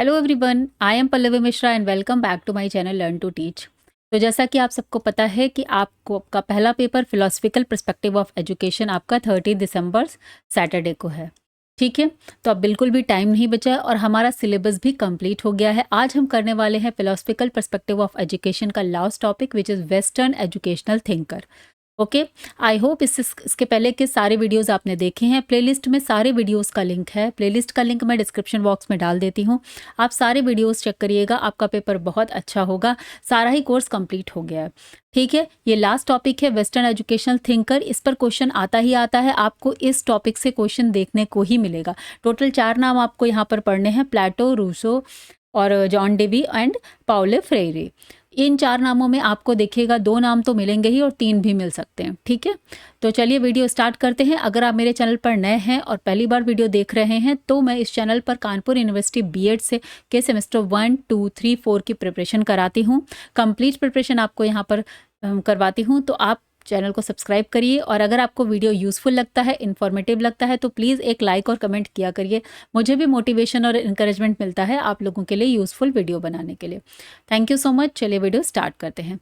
Hello everyone, I am Pallavi Mishra and welcome back to my channel learn to teach. तो जैसा कि आप सबको पता है कि आपको आपका पहला paper philosophical perspective of education आपका 30 दिसंबर सैटरडे को है। ठीक है, तो अब बिल्कुल भी टाइम नहीं बचा है और हमारा सिलेबस भी कंप्लीट हो गया है। आज हम करने वाले हैं फिलोसफिकल पर्सपेक्टिव ऑफ एजुकेशन का last topic which is western educational thinker. Okay, I hope इसके पहले के सारे वीडियोस आपने देखे हैं। प्लेलिस्ट में सारे वीडियोस का लिंक है। प्लेलिस्ट का लिंक मैं डिस्क्रिप्शन बॉक्स में डाल देती हूँ। आप सारे वीडियोस चेक करिएगा, आपका पेपर बहुत अच्छा होगा। सारा ही कोर्स कंप्लीट हो गया है। ठीक है, ये लास्ट टॉपिक है वेस्टर्न एजुकेशनल थिंकर। इस पर क्वेश्चन आता ही आता है, आपको इस टॉपिक से क्वेश्चन देखने को ही मिलेगा। टोटल 4 नाम आपको यहाँ पर पढ़ने हैं, प्लेटो, रूसो और जॉन डेवी एंड पाउलो फ्रेire। इन 4 नामों में आपको देखिएगा 2 नाम तो मिलेंगे ही और 3 भी मिल सकते हैं। ठीक है, तो चलिए वीडियो स्टार्ट करते हैं। अगर आप मेरे चैनल पर नए हैं और पहली बार वीडियो देख रहे हैं तो मैं इस चैनल पर कानपुर यूनिवर्सिटी बीएड से के सेमेस्टर 1, 2, 3, 4 की प्रिपरेशन कराती हूँ। कंप्लीट प्रिपरेशन आपको यहाँ पर करवाती हूँ, तो आप चैनल को सब्सक्राइब करिए और अगर आपको वीडियो यूज़फुल लगता है, इन्फॉर्मेटिव लगता है तो प्लीज़ एक लाइक और कमेंट किया करिए। मुझे भी मोटिवेशन और इनकरेजमेंट मिलता है आप लोगों के लिए यूज़फुल वीडियो बनाने के लिए। Thank you so much. चलिए वीडियो स्टार्ट करते हैं।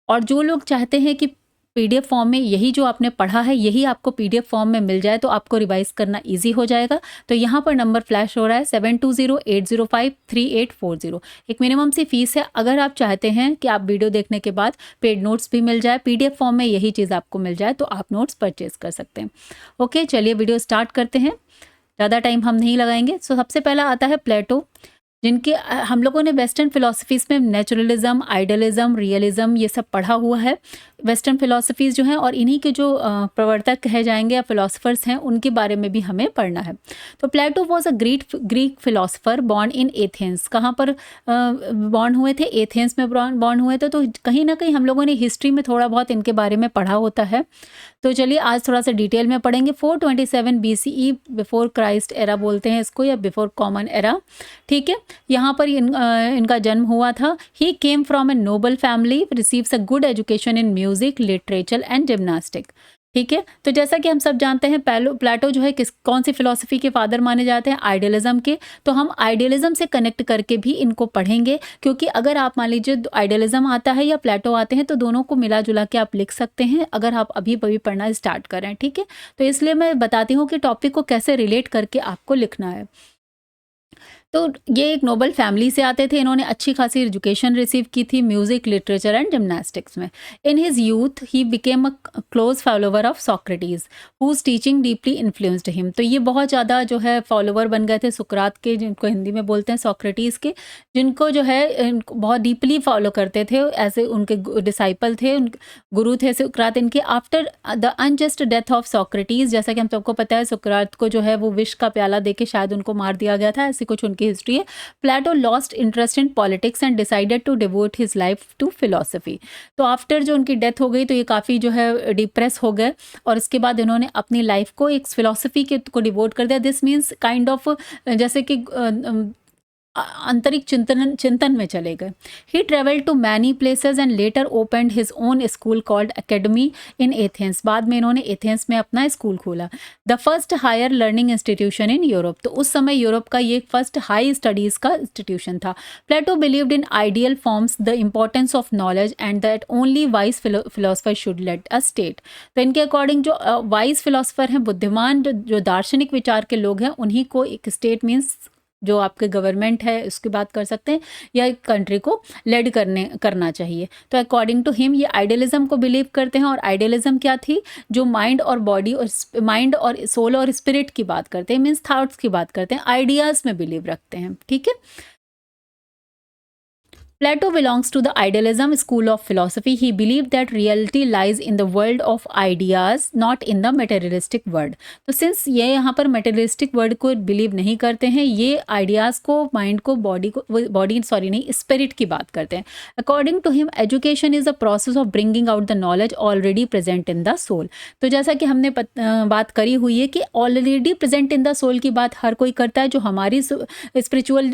और जो लोग चाहते हैं कि पीडीएफ फॉर्म में यही जो आपने पढ़ा है यही आपको पीडीएफ फॉर्म में मिल जाए तो आपको रिवाइज करना इजी हो जाएगा, तो यहाँ पर नंबर फ्लैश हो रहा है 7208053840। एक मिनिमम सी फीस है। अगर आप चाहते हैं कि आप वीडियो देखने के बाद पेड नोट्स भी मिल जाए, पीडीएफ फॉर्म में यही चीज़ आपको मिल जाए, तो आप नोट्स परचेज कर सकते हैं। ओके, चलिए वीडियो स्टार्ट करते हैं। ज़्यादा टाइम हम नहीं लगाएंगे। सो सबसे पहला आता है प्लेटो, जिनके हम लोगों ने वेस्टर्न फिलोसफीज़ में नेचुरलिज्म, आइडियलिज्म, रियलिज्म ये सब पढ़ा हुआ है। वेस्टर्न फिलोसफीज़ जो हैं और इन्हीं के जो प्रवर्तक कहे जाएंगे या फिलोसफर्स हैं उनके बारे में भी हमें पढ़ना है। तो Plato was a Greek philosopher born in Athens. कहाँ पर बॉर्न हुए थे? एथेंस में बॉर्न हुए थे। तो कहीं ना कहीं हम लोगों ने हिस्ट्री में थोड़ा बहुत इनके बारे में पढ़ा होता है। तो चलिए आज थोड़ा सा डिटेल में पढ़ेंगे। 427 BCE बिफोर क्राइस्ट एरा बोलते हैं इसको, या बिफोर कॉमन एरा। ठीक है, यहाँ पर इनका जन्म हुआ था। He came from a noble family, receives a good education in music, literature and gymnastic. ठीक है, तो जैसा कि हम सब जानते हैं प्लेटो जो है कौन सी फिलॉसफी के फादर माने जाते हैं? आइडियलिज्म के। तो हम आइडियलिज्म से कनेक्ट करके भी इनको पढ़ेंगे, क्योंकि अगर आप मान लीजिए आइडियलिज्म आता है या प्लेटो आते हैं तो दोनों को मिला जुला के आप लिख सकते हैं अगर आप अभी पढ़ना स्टार्ट करें। ठीक है, तो इसलिए मैं बताती हूँ कि टॉपिक को कैसे रिलेट करके आपको लिखना है। तो ये एक नोबल फैमिली से आते थे। इन्होंने अच्छी खासी एजुकेशन रिसीव की थी म्यूजिक, लिटरेचर एंड जिम्नास्टिक्स में। In his youth he became a close follower of Socrates whose teaching deeply influenced him. तो ये बहुत ज़्यादा जो है फॉलोवर बन गए थे सुकरात के, जिनको हिंदी में बोलते हैं सोक्रेटिस के, जिनको जो है इनको बहुत डीपली फॉलो करते थे। ऐसे उनके डिसाइपल थे, गुरु थे सुकरात इनके। After the unjust death of Socrates, जैसा कि हम सबको पता है सुकरात को जो है वो विष का प्याला देके शायद उनको मार दिया गया था, ऐसी कुछ उनकी हिस्ट्री है। Plato lost interest in politics and decided to devote his life to philosophy. तो आफ्टर जो उनकी डेथ हो गई तो ये काफ़ी जो है डिप्रेस हो गए और इसके बाद इन्होंने अपनी लाइफ को एक फिलोसफी के को डिवोट कर दिया। दिस मीन्स काइंड ऑफ जैसे कि आंतरिक चिंतन में चले गए। He travelled to many places and later opened his own school called academy in Athens. बाद में इन्होंने एथेंस में अपना स्कूल खोला। The first higher learning institution in Europe. तो उस समय यूरोप का ये फर्स्ट हाई स्टडीज़ का इंस्टीट्यूशन था। Plato believed in ideal forms, the importance of knowledge and that only wise philosopher should let a state. तो इनके अकॉर्डिंग जो वाइज फिलोसफर हैं, बुद्धिमान जो दार्शनिक विचार के लोग हैं, उन्हीं को एक स्टेट मीन्स जो आपके गवर्नमेंट है उसकी बात कर सकते हैं, या एक कंट्री को लेड करना चाहिए। तो अकॉर्डिंग टू हिम ये आइडियलिज्म को बिलीव करते हैं। और आइडियलिज्म क्या थी? जो माइंड और बॉडी और माइंड और सोल और स्पिरिट की बात करते हैं, मीन्स थॉट्स की बात करते हैं, आइडियाज़ में बिलीव रखते हैं। ठीक है, Plato belongs to the idealism school of philosophy. He believed that reality lies in the world of ideas, not in the materialistic world. तो since ये यहाँ पर materialistic world को believe नहीं करते हैं, ये ideas को, mind को, body नहीं, spirit की बात करते हैं। According to him, education is a process of bringing out the knowledge already present in the soul. तो जैसा कि हमने बात करी हुई है कि already present in the soul की बात हर कोई करता है। जो हमारी spiritual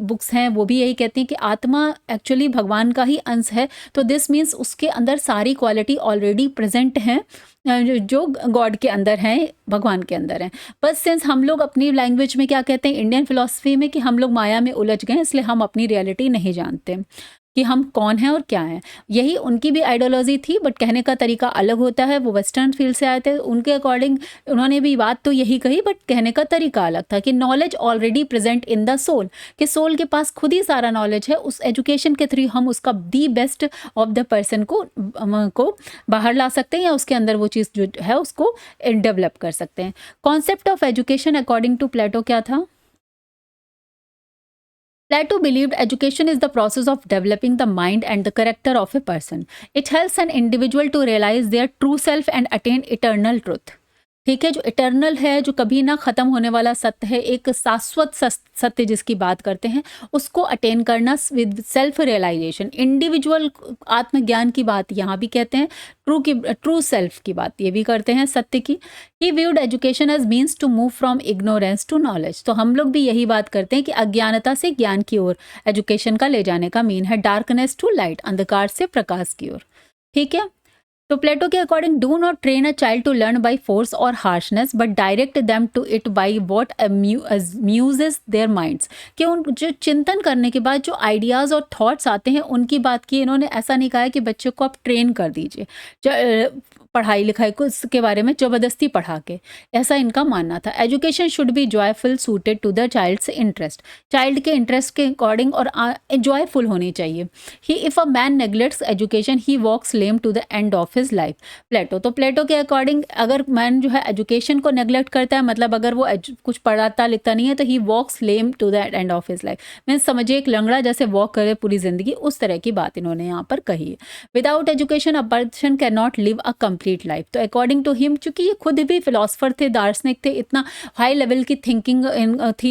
बुक्स हैं वो भी यही कहती हैं कि आत्मा एक्चुअली भगवान का ही अंश है, तो दिस मीन्स उसके अंदर सारी क्वालिटी ऑलरेडी प्रेजेंट हैं जो गॉड के अंदर हैं, भगवान के अंदर हैं। बस सिंस हम लोग अपनी लैंग्वेज में क्या कहते हैं, इंडियन फिलॉसफी में, कि हम लोग माया में उलझ गए, इसलिए हम अपनी रियलिटी नहीं जानते कि हम कौन हैं और क्या हैं। यही उनकी भी आइडियोलॉजी थी, बट कहने का तरीका अलग होता है। वो वेस्टर्न फील्ड से आए थे, उनके अकॉर्डिंग उन्होंने भी बात तो यही कही, बट कहने का तरीका अलग था कि knowledge already present in the soul, कि सोल के पास खुद ही सारा नॉलेज है। उस एजुकेशन के थ्रू हम उसका the best of the person को बाहर ला सकते हैं, या उसके अंदर वो चीज़ जो है उसको डेवलप कर सकते हैं। Concept of education according to Plato क्या था? Plato believed education is the process of developing the mind and the character of a person. It helps an individual to realize their true self and attain eternal truth. ठीक है, जो eternal है, जो कभी ना ख़त्म होने वाला सत्य है, एक शाश्वत सत्य जिसकी बात करते हैं, उसको अटेन करना विद सेल्फ रियलाइजेशन, इंडिविजुअल आत्मज्ञान की बात यहाँ भी कहते हैं, ट्रू सेल्फ की बात ये भी करते हैं, सत्य की। He viewed education as means to move from ignorance to knowledge. तो हम लोग भी यही बात करते हैं कि अज्ञानता से ज्ञान की ओर एजुकेशन का ले जाने का मीन है, डार्कनेस टू लाइट, अंधकार से प्रकाश की ओर। ठीक है, तो प्लेटो के according do not train a child to learn by force और harshness, but direct them to it by what amuses their minds. कि उन जो चिंतन करने के बाद जो आइडियाज़ और थॉट्स आते हैं उनकी बात की इन्होंने। ऐसा नहीं कहा है कि बच्चों को आप ट्रेन कर दीजिए पढ़ाई लिखाई को इसके बारे में ज़बरदस्ती पढ़ा के, ऐसा इनका मानना था। Education should be joyful suited to the child's interest, child के इंटरेस्ट के अकॉर्डिंग और जॉयफुल होनी चाहिए। He if a man neglects education he walks lame to the end of his life. Plato, तो प्लेटो के अकॉर्डिंग अगर man जो है एजुकेशन को नेग्लेक्ट करता है, मतलब अगर वो कुछ पढ़ाता लिखता नहीं है, तो he walks lame to the end of his life. Means समझिए एक लंगड़ा जैसे वॉक करे पूरी जिंदगी, उस तरह की बात इन्होंने यहाँ पर कही है। Without education a person can not live a complete life. तो अकॉर्डिंग टू हिम, चूंकि ये खुद भी फिलोसफर थे, दार्शनिक थे, इतना हाई लेवल की थिंकिंग थी,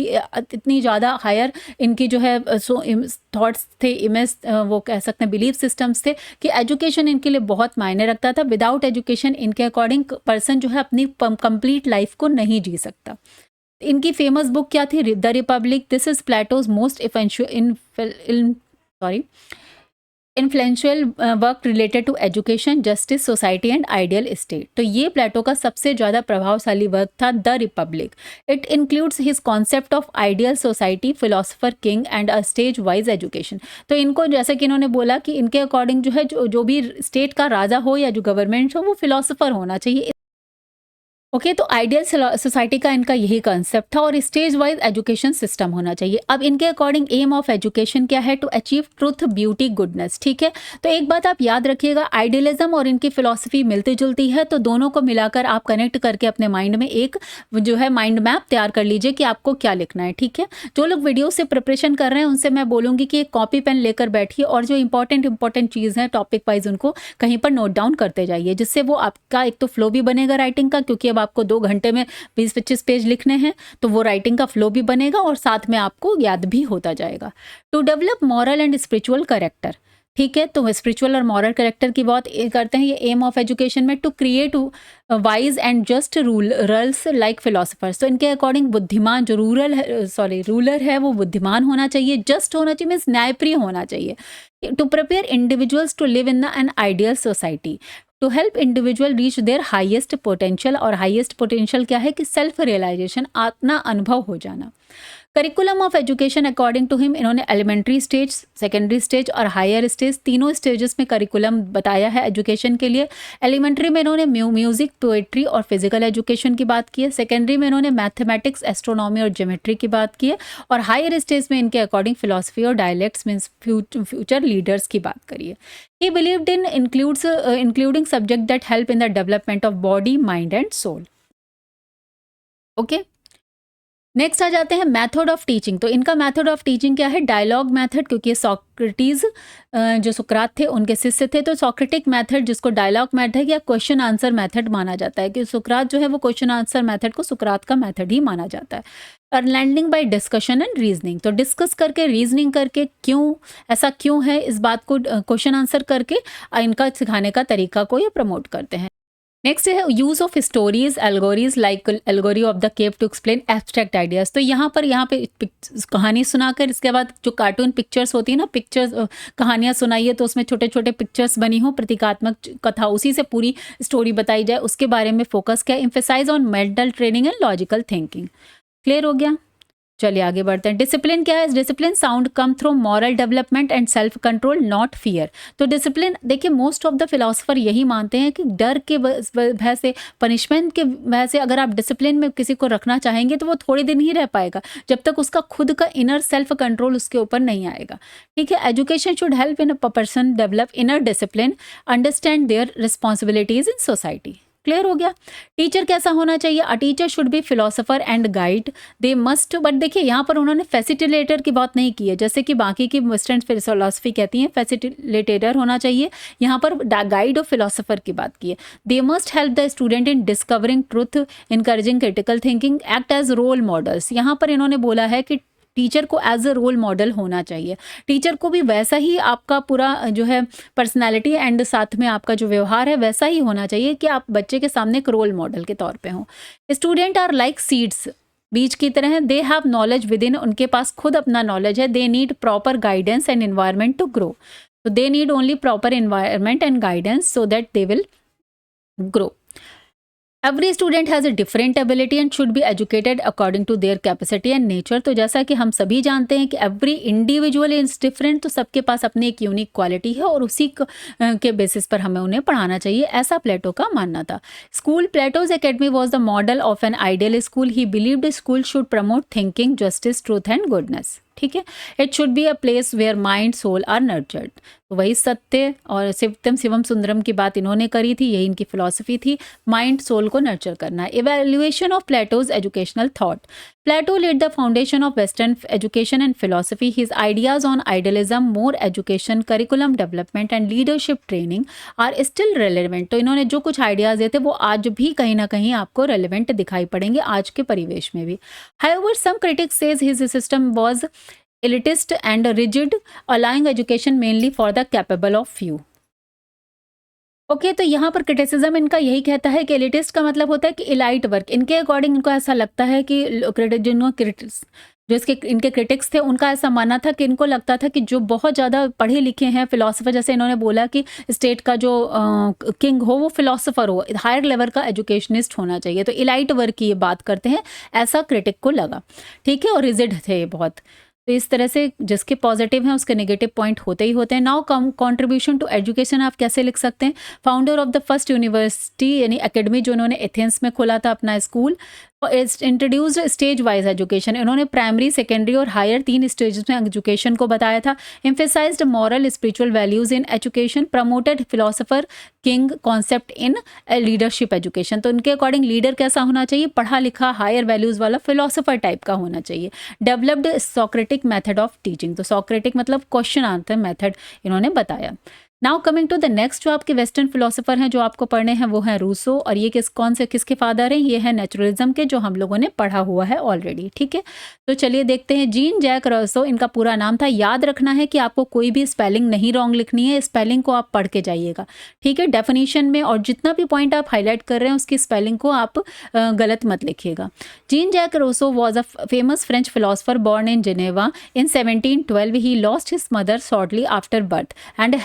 इतनी ज़्यादा हायर इनकी जो है थॉट्स थे, इमेज वो कह सकते हैं बिलीफ सिस्टम्स थे, कि एजुकेशन इनके लिए बहुत मायने रखता था। विदाउट एजुकेशन इनके अकॉर्डिंग पर्सन जो है अपनी कंप्लीट लाइफ को नहीं जी सकता। इनकी फेमस बुक क्या थी? The Republic. This is Plato's most influential work related to education, justice, society and ideal state. तो ये प्लेटो का सबसे ज़्यादा प्रभावशाली वर्क था, the Republic. It includes his concept of ideal society, philosopher king and a stage wise education. तो इनको जैसे कि इन्होंने बोला कि इनके अकॉर्डिंग जो है जो भी स्टेट का राजा हो या जो गवर्नमेंट हो, वो फिलोसफर होना चाहिए। ओके, तो आइडियल सोसाइटी का इनका यही कंसेप्ट था, और स्टेज वाइज एजुकेशन सिस्टम होना चाहिए। अब इनके अकॉर्डिंग एम ऑफ एजुकेशन क्या है? To achieve truth, beauty, goodness. ठीक है, तो एक बात आप याद रखिएगा, आइडियलिज्म और इनकी फिलॉसफी मिलती जुलती है, तो दोनों को मिलाकर आप कनेक्ट करके अपने माइंड में एक जो है माइंड मैप तैयार कर लीजिए कि आपको क्या लिखना है। ठीक है, जो लोग वीडियो से प्रिपरेशन कर रहे हैं उनसे मैं बोलूँगी कि एक कॉपी पेन लेकर बैठिए, और जो इंपॉर्टेंट चीज़ है टॉपिक वाइज उनको कहीं पर नोट डाउन करते जाइए, जिससे वो आपका एक तो फ्लो भी बनेगा राइटिंग का, क्योंकि अब आपको 2 घंटे में 20-25 पेज लिखने हैं, तो वो राइटिंग का फ्लो भी बनेगा और साथ में आपको याद भी होता जाएगा। To develop moral and spiritual character. ठीक है, तो स्पिरिचुअल और मॉरल कैरेक्टर की बात करते हैं ये एम ऑफ एजुकेशन में। To create wise and just rulers like philosophers. तो इनके अकॉर्डिंग बुद्धिमान जो रूलर है वो बुद्धिमान होना चाहिए, जस्ट होना चाहिए, मीन्स न्यायप्रिय होना चाहिए। To prepare individuals to live in an ideal society. To help individual reach their highest potential, और हाईएस्ट पोटेंशियल क्या है? कि सेल्फ रियलाइजेशन, आत्मा अनुभव हो जाना। Curriculum of education according to him, इन्होंने एलिमेंट्री स्टेज, सेकेंडरी स्टेज और हायर स्टेज, तीनों स्टेजेस में करिकुलम बताया है एजुकेशन के लिए। एलिमेंट्री में इन्होंने म्यूजिक, पोएट्री और फिजिकल एजुकेशन की बात की है। सेकेंडरी में इन्होंने मैथमेटिक्स, एस्ट्रोनॉमी और ज्योमेट्री की बात की है। और हायर स्टेज में इनके अकॉर्डिंग फिलोसफी और डायलेक्ट्स मीन्स फ्यूचर लीडर्स की बात करिए। He believed in including subject that help in the development of body, mind and soul. Okay? Next आ जाते हैं मेथड ऑफ टीचिंग। तो इनका मेथड ऑफ टीचिंग क्या है? डायलॉग मेथड, क्योंकि सॉक्रेटिस जो सुकरात थे उनके शिष्य थे, तो सॉक्रेटिक मेथड जिसको डायलॉग मेथड या क्वेश्चन आंसर मेथड माना जाता है, कि सुकरात जो है वो क्वेश्चन आंसर मेथड को सुकरात का मेथड ही माना जाता है। और learning by discussion and reasoning, तो डिस्कस करके, रीजनिंग करके, क्यों ऐसा क्यों है इस बात को क्वेश्चन आंसर करके इनका सिखाने का तरीका को ये प्रमोट करते हैं। नेक्स्ट है use of stories allegories like allegory of the cave to explain abstract ideas. तो यहाँ पे कहानी सुनाकर इसके बाद जो कार्टून पिक्चर्स होती है ना, पिक्चर्स कहानियाँ सुनाइए तो उसमें छोटे छोटे पिक्चर्स बनी हो, प्रतीकात्मक कथा, उसी से पूरी स्टोरी बताई जाए, उसके बारे में फोकस किया। Emphasize on mental training and logical thinking. Clear हो गया? चलिए आगे बढ़ते हैं। डिसिप्लिन क्या है? Discipline sound come through moral development and self control, not fear. तो डिसिप्लिन देखिए, मोस्ट ऑफ द फिलोसोफर यही मानते हैं कि डर के वजह से, पनिशमेंट के वजह से अगर आप डिसिप्लिन में किसी को रखना चाहेंगे तो वो थोड़े दिन ही रह पाएगा, जब तक उसका खुद का इनर सेल्फ कंट्रोल उसके ऊपर नहीं आएगा। ठीक है, education should help in a person develop inner discipline, understand their responsibilities in society. Clear हो गया? टीचर कैसा होना चाहिए? A teacher should be philosopher and guide, they must. But देखिए यहाँ पर उन्होंने फैसिलिटेटर की बात नहीं की है, जैसे कि बाकी की वेस्टर्न फिलोसफी कहती है फैसिलिटेटर होना चाहिए, यहाँ पर गाइड और फिलोसोफर की बात की है। They must help the student in discovering truth, encouraging critical thinking, act as role models. यहाँ पर इन्होंने बोला है कि टीचर को एज अ रोल मॉडल होना चाहिए। टीचर को भी वैसा ही आपका पूरा जो है पर्सनालिटी एंड साथ में आपका जो व्यवहार है वैसा ही होना चाहिए कि आप बच्चे के सामने एक रोल मॉडल के तौर पे हो। स्टूडेंट आर लाइक सीड्स, बीज की तरह है। They have knowledge within, उनके पास खुद अपना नॉलेज है। They need proper guidance and environment to grow. तो they need only proper environment and guidance so that they will grow. Every student has a different ability and should be educated according to their capacity and nature. तो जैसा कि हम सभी जानते हैं कि every individual is different, तो सबके पास अपनी एक यूनिक क्वालिटी है और उसी के बेसिस पर हमें उन्हें पढ़ाना चाहिए, ऐसा प्लेटो का मानना था। School Plato's Academy was the model of an ideal school. He believed school should promote thinking, justice, truth and goodness. ठीक है, it should be a place where mind soul are nurtured. तो वही सत्य और सत्यम शिवम सुंदरम की बात इन्होंने करी थी, यही इनकी फिलॉसफी थी, माइंड सोल को नर्चर करना। Evaluation of Plato's educational thought. Plato laid the foundation of Western education and philosophy. His ideas on idealism, more education, curriculum development and leadership training are still relevant. तो इन्होंने जो कुछ ideas दिए थे वो आज भी कहीं ना कहीं आपको रेलिवेंट दिखाई पड़ेंगे आज के परिवेश में भी। However, some critics says his system was elitist and rigid, allowing education mainly for the capable of few. Okay तो यहाँ पर क्रिटिसिज्म इनका यही कहता है कि एलिटिस्ट का मतलब होता है कि इलाइट वर्क। इनके अकॉर्डिंग इनको ऐसा लगता है कि जो इसके इनके क्रिटिक्स थे उनका ऐसा मानना था कि इनको लगता था कि जो बहुत ज़्यादा पढ़े लिखे हैं फिलोसोफर, जैसे इन्होंने बोला कि स्टेट का जो किंग हो वो फिलोसोफर हो, हायर लेवल का एजुकेशनिस्ट होना चाहिए, तो इलाइट वर्क की ये बात करते हैं, ऐसा क्रिटिक को लगा। ठीक है, और रिजिड थे बहुत। तो इस तरह से जिसके पॉजिटिव हैं उसके नेगेटिव पॉइंट होते ही होते हैं। नाउ कंट्रीब्यूशन टू एजुकेशन आप कैसे लिख सकते हैं? Founder of the first university यानी एकेडमी जो उन्होंने एथेंस में खोला था अपना school, introduced stage wise education. इन्होंने प्राइमरी, सेकेंडरी और हायर 3 स्टेजेस में एजुकेशन को बताया था। Emphasised moral spiritual values in education, promoted philosopher king concept in leadership education. तो उनके अकॉर्डिंग लीडर कैसा होना चाहिए? पढ़ा लिखा, हायर वैल्यूज वाला, फिलोसोफर टाइप का होना चाहिए। Developed Socratic method of teaching, तो सॉक्रेटिक मतलब क्वेश्चन आंसर मेथड इन्होंने बताया। Now coming to the next, जो आपके वेस्टर्न फिलोसोफर हैं जो आपको पढ़ने हैं वो हैं रूसो, और ये किसके फादर हैं? ये है नेचुरलिज्म के, जो हम लोगों ने पढ़ा हुआ है ऑलरेडी। ठीक है, तो चलिए देखते हैं। जीन जैक रूसो इनका पूरा नाम था। याद रखना है कि आपको कोई भी स्पेलिंग नहीं रॉन्ग लिखनी है, स्पेलिंग को आप पढ़ के जाइएगा। ठीक है, डेफिनेशन में और जितना भी पॉइंट आप हाईलाइट कर रहे हैं उसकी स्पेलिंग को आप गलत मत लिखिएगा। Jean Jacques Rousseau was a famous French philosopher born in Geneva in 1712। He lost his mother shortly after birth and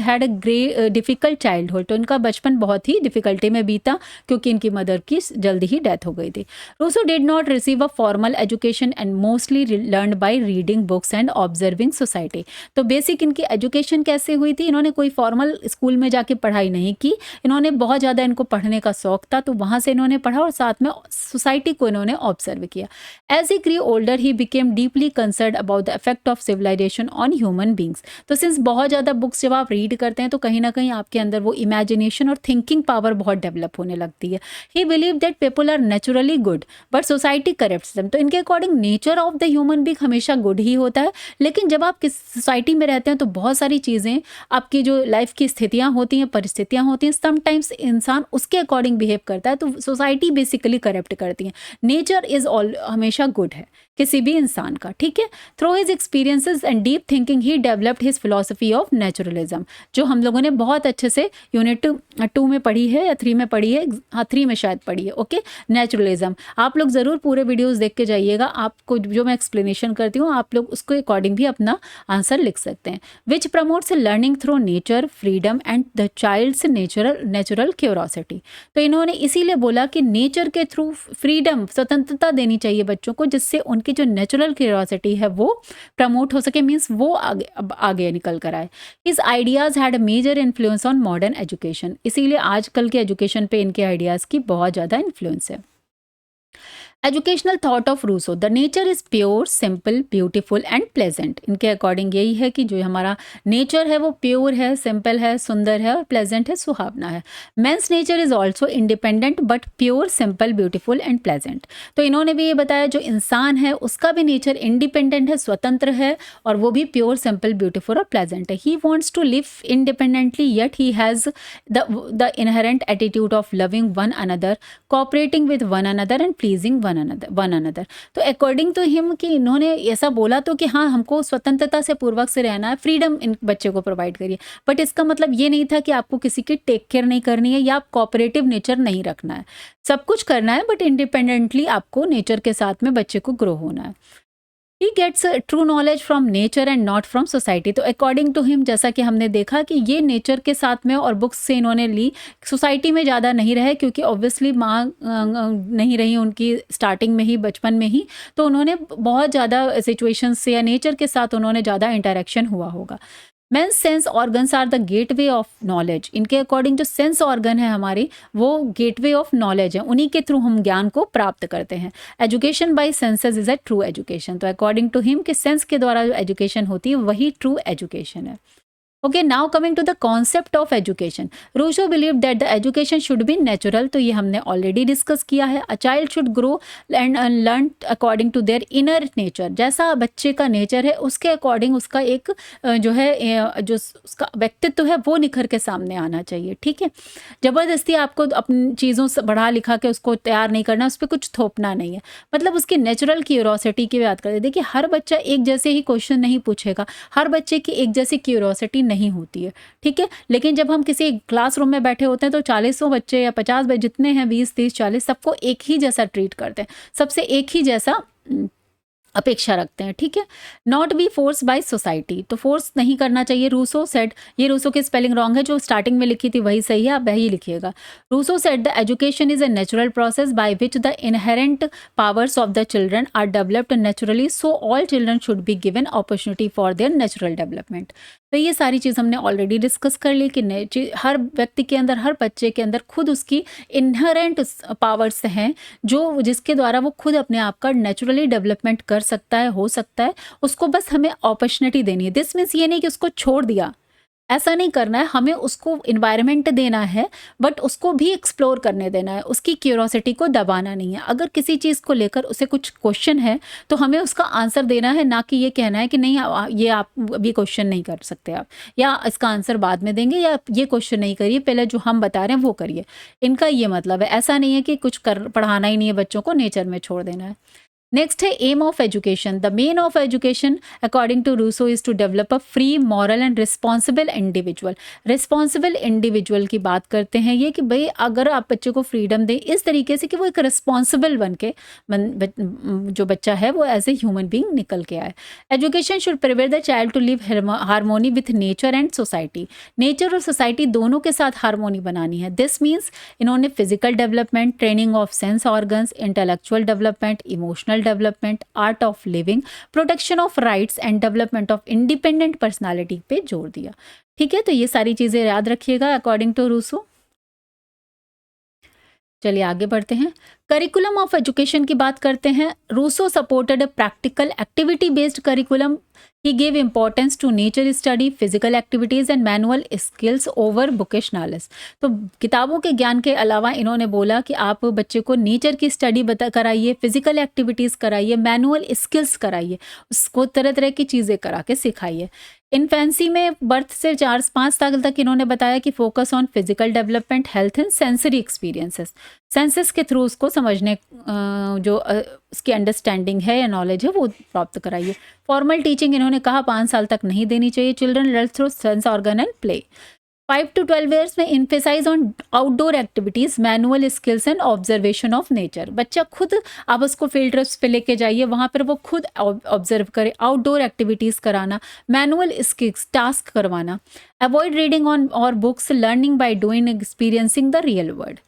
had a difficult childhood. तो इनका बचपन बहुत ही डिफिकल्टी में बीता क्योंकि इनकी मदर की जल्दी ही डेथ हो गई थी। Rousseau did not receive a formal education and mostly learn by reading books and observing society. तो बेसिक इनकी एजुकेशन कैसे हुई थी? इन्होंने कोई फॉर्मल स्कूल में जाके पढ़ाई नहीं की, इन्होंने बहुत ज़्यादा इनको पढ़ने का शौक था तो वहाँ से इन्होंने पढ़ा और साथ में सोसाइटी को इन्होंने ऑब्जर्व किया। As he grew older he became deeply concern about the effect of civilization on human beings. तो सिंस बहुत ज़्यादा बुक्स जब आप रीड करते हैं तो कहीं ना कहीं आपके अंदर वो इमेजिनेशन और थिंकिंग पावर बहुत डेवलप होने लगती है। He believe that people are naturally good but society corrupts them. तो इनके according nature of the human being हमेशा गुड ही होता है, लेकिन जब आप किस सोसाइटी में रहते हैं तो बहुत सारी चीज़ें, आपकी जो लाइफ की स्थितियाँ होती हैं, परिस्थितियाँ होती हैं, समटाइम्स इंसान उसके अकॉर्डिंग बिहेव करता है, तो सोसाइटी बेसिकली करप्ट करती है। नेचर इज ऑल हमेशा गुड है किसी भी इंसान का। ठीक है, through his experiences and deep thinking he developed his philosophy of naturalism. Naturalism, जो हम लोगों ने बहुत अच्छे से यूनिट 2 में पढ़ी है या 3 में पढ़ी है, हाँ 3 में शायद पढ़ी है। ओके, नेचुरलिज्म आप लोग ज़रूर पूरे वीडियोस देख के जाइएगा, आपको जो मैं एक्सप्लेनेशन करती हूँ आप लोग उसके अकॉर्डिंग भी अपना आंसर लिख सकते हैं। Which promotes learning through nature, freedom and the child's natural curiosity. तो इन्होंने इसीलिए बोला कि नेचर के थ्रू फ्रीडम, स्वतंत्रता देनी चाहिए बच्चों को, जिससे उनकी जो नेचुरल क्यूरोसिटी है वो प्रमोट हो सके, मीन्स वो आगे निकल कर आए। इस ideas had a major influence on modern education, इसीलिए आजकल के एजुकेशन पे इनके आइडियाज़ की बहुत ज़्यादा इन्फ्लुएंस है। Educational thought of Rousseau, the nature is pure, simple, beautiful and pleasant. इनके अकॉर्डिंग यही है कि जो हमारा नेचर है वो प्योर है, सिंपल है, सुंदर है और प्लेजेंट है, सुहावना है। Man's nature is also independent but pure, simple, beautiful and pleasant. तो इन्होंने भी ये बताया जो इंसान है उसका भी नेचर इंडिपेंडेंट है, स्वतंत्र है और वो भी प्योर, सिंपल, ब्यूटीफुल और प्लेजेंट है। He wants to live independently yet he has the inherent attitude of loving one another, cooperating with one another and pleasing one another. तो अकॉर्डिंग टू हिम कि इन्होंने ऐसा बोला तो कि हाँ हमको स्वतंत्रता से पूर्वक से रहना है, फ्रीडम इन बच्चे को प्रोवाइड करिए, बट इसका मतलब ये नहीं था कि आपको किसी की टेक केयर नहीं करनी है या आप कोऑपरेटिव नेचर नहीं रखना है, सब कुछ करना है बट इंडिपेंडेंटली आपको नेचर के साथ में बच्चे को ग्रो होना है। He gets true knowledge from nature and not from society। तो अकॉर्डिंग टू हिम जैसा कि हमने देखा कि ये नेचर के साथ में और बुक्स से इन्होंने ली, सोसाइटी में ज़्यादा नहीं रहे क्योंकि ऑब्वियसली माँ नहीं रही उनकी स्टार्टिंग में ही, बचपन में ही, तो उन्होंने बहुत ज़्यादा सिचुएशंस से या नेचर के साथ उन्होंने ज़्यादा इंटरेक्शन हुआ होगा। Man's sense organs are the gateway of knowledge. इनके अकॉर्डिंग जो सेंस ऑर्गन है हमारी वो गेटवे ऑफ नॉलेज है, उन्हीं के थ्रू हम ज्ञान को प्राप्त करते हैं। Education by senses is a true education. तो अकॉर्डिंग टू हिम कि सेंस के द्वारा जो एजुकेशन होती है वही ट्रू एजुकेशन है। Okay, now coming to the concept of education, Rousseau believe that the education should be natural. तो ये हमने ऑलरेडी डिस्कस किया है। A child should grow and learn according to their inner nature. जैसा बच्चे का nature है उसके अकॉर्डिंग उसका एक जो है जो उसका व्यक्तित्व है वो निखर के सामने आना चाहिए। ठीक है, ज़बरदस्ती आपको अपनी चीज़ों से बढ़ा लिखा के उसको तैयार नहीं करना, उस पर कुछ थोपना नहीं है, मतलब उसकी नेचुरल क्यूरोसिटी की बात करें। देखिए हर बच्चा एक जैसे ही क्वेश्चन नहीं पूछेगा, हर बच्चे की एक जैसी क्यूरोसिटी नहीं होती है। ठीक है, लेकिन जब हम किसी क्लासरूम में बैठे होते हैं तो 40 बच्चे या 50 बच्चे जितने हैं, 20, 30, 40, सबको एक ही जैसा ट्रीट करते हैं, सबसे एक ही जैसा अपेक्षा रखते हैं। ठीक है, not be force by society. तो फोर्स नहीं करना चाहिए। रूसो सेड, ये रूसो की स्पेलिंग रॉन्ग है, जो स्टार्टिंग में लिखी थी वही सही है, आप वही लिखिएगा। Rousseau said the education is a natural process by which the inherent powers of the children are developed naturally, so all children should be given opportunity for their natural development. तो ये सारी चीज़ हमने ऑलरेडी डिस्कस कर ली कि हर व्यक्ति के अंदर, हर बच्चे के अंदर खुद उसकी इनहेरेंट पावर्स हैं जो जिसके द्वारा वो खुद अपने आप का नेचुरली डेवलपमेंट कर सकता है, हो सकता है, उसको बस हमें अपॉर्चुनिटी देनी है। दिस मीन्स ये नहीं कि उसको छोड़ दिया, ऐसा नहीं करना है, हमें उसको इन्वायरमेंट देना है बट उसको भी एक्सप्लोर करने देना है, उसकी क्यूरोसिटी को दबाना नहीं है। अगर किसी चीज़ को लेकर उसे कुछ क्वेश्चन है तो हमें उसका आंसर देना है, ना कि ये कहना है कि नहीं ये आप अभी क्वेश्चन नहीं कर सकते आप, या इसका आंसर बाद में देंगे, या ये क्वेश्चन नहीं करिए, पहले जो हम बता रहे हैं वो करिए। इनका ये मतलब है, ऐसा नहीं है कि कुछ पढ़ाना ही नहीं है बच्चों को, नेचर में छोड़ देना है। नेक्स्ट है aim of education. The main of education according to Rousseau is to develop a free, moral and responsible individual. Responsible individual की बात करते हैं ये कि भाई अगर आप बच्चे को फ्रीडम दें इस तरीके से कि वो एक रिस्पॉन्सिबल बन के जो बच्चा है वो एज ए ह्यूमन बींग निकल के आए। Education should prepare the child to live harmony with nature and society. Nature और सोसाइटी दोनों के साथ हारमोनी बनानी है। दिस मीन्स इन्होंने physical development, training of sense organs, intellectual development, emotional development, art of living, protection of rights and development of independent personality पे जोर दिया। ठीक है, तो ये सारी चीजें याद रखिएगा अकॉर्डिंग टू रूसो। चलिए आगे बढ़ते हैं। करिकुलम ऑफ एजुकेशन की बात करते हैं। Rousseau supported a practical activity based curriculum. He gave importance to nature study, physical activities and manual skills over bookish knowledge। तो किताबों के ज्ञान के अलावा इन्होंने बोला कि आप बच्चे को नेचर की स्टडी कराइए, फिजिकल एक्टिविटीज़ कराइए, मैनुअल स्किल्स कराइए, उसको तरह तरह की चीज़ें करा के सिखाइए। इन्फेंसी में बर्थ से 4-5 साल तक इन्होंने बताया कि focus on physical development, health and sensory experiences. Senses के थ्रू उसको समझने जो उसकी अंडरस्टैंडिंग है या नॉलेज है वो प्राप्त कराइए। फॉर्मल टीचिंग इन्होंने कहा 5 साल तक नहीं देनी चाहिए। Children learn through sense organ and play. 5 to 12 years में emphasise on outdoor activities, manual skills and observation of nature. बच्चा खुद, आप उसको फील्ड ट्रिप्स पे लेके जाइए, वहाँ पर वो खुद ऑब्जर्व करे। आउटडोर एक्टिविटीज कराना, मैनुअल स्किल्स टास्क करवाना। अवॉइड रीडिंग ऑन और books, learning by doing, experiencing the real world.